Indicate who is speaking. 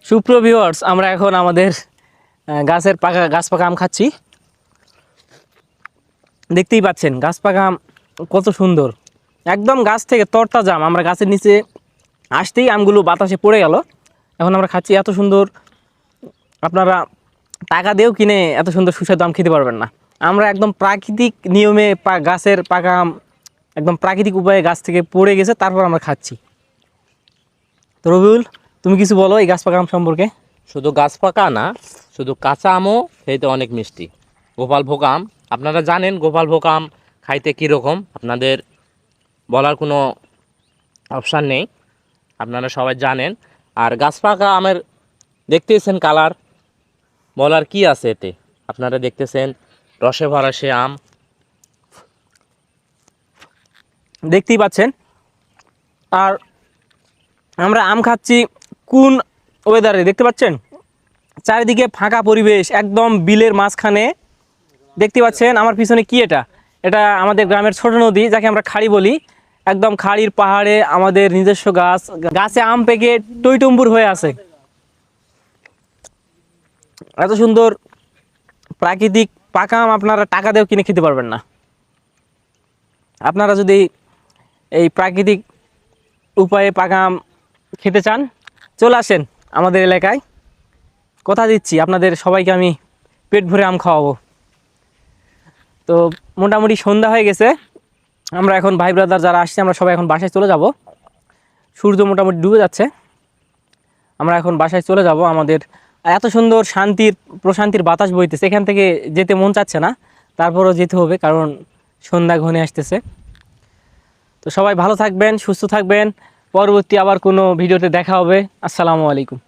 Speaker 1: সুপ্রিয় ভিউয়ার্স, আমরা এখন আমাদের গাছ পাকা আম খাচ্ছি। দেখতেই পাচ্ছেন গাছ পাকা আম কত সুন্দর, একদম গাছ থেকে তরতাজা আম। আমরা গাছের নিচে আসতেই আমগুলো বাতাসে পড়ে গেল, এখন আমরা খাচ্ছি। এত সুন্দর, আপনারা টাকা দিয়েও কিনে এত সুন্দর সুস্বাদু আম খেতে পারবেন না। আমরা একদম প্রাকৃতিক নিয়মে গাছের পাকা আম একদম প্রাকৃতিক উপায়ে গাছ থেকে পড়ে গেছে, তারপর আমরা খাচ্ছি। তো রবিউল, তুমি কিছু বলো এই গাছ পাকা আম সম্পর্কে।
Speaker 2: শুধু গাছ পাকা না, শুধু কাঁচা আমও খেতে অনেক মিষ্টি। গোপালভোগ আম, আপনারা জানেন গোপালভোগ আম খাইতে কীরকম, আপনাদের বলার কোনো অপশান নেই, আপনারা সবাই জানেন। আর গাছ পাকা আমের দেখতেছেন কালার, বলার কি আছে এতে। আপনারা দেখতেছেন রসে ভরা সে আম।
Speaker 1: দেখতেই পাচ্ছেন। আর আমরা আম খাচ্ছি কোন ওয়েদারে দেখতে পাচ্ছেন, চারিদিকে ফাঁকা পরিবেশ, একদম বিলের মাঝখানে। দেখতে পাচ্ছেন আমার পিছনে কি, এটা এটা আমাদের গ্রামের ছোট নদী, যাকে আমরা খাড়ি বলি। একদম খাড়ির পাহাড়ে আমাদের নিজস্ব গাছে আম পেকে টইটুম্বুর হয়ে আছে। এত সুন্দর প্রাকৃতিক পাকা আম আপনারা টাকা দিয়েও কিনে খেতে পারবেন না। আপনারা যদি এই প্রাকৃতিক উপায়ে পাকা আম খেতে চান, চলে আসেন আমাদের এলাকায়। কথা দিচ্ছি আপনাদের সবাইকে আমি পেট ভরে আম খাওয়াবো। তো মোটামুটি সন্ধ্যা হয়ে গেছে, আমরা এখন ভাই ব্রাদার যারা আসছে আমরা সবাই এখন বাসায় চলে যাব। সূর্য মোটামুটি ডুবে যাচ্ছে, আমরা এখন বাসায় চলে যাব। আমাদের এত সুন্দর প্রশান্তির বাতাস বইতেছে, এখান থেকে যেতে মন চাচ্ছে না, তারপরও যেতে হবে কারণ সন্ধ্যা ঘনিয়ে আসতেছে। তো সবাই ভালো থাকবেন, সুস্থ থাকবেন। পরবর্তী আবার কোনো ভিডিওতে দেখা হবে। আসসালামু আলাইকুম।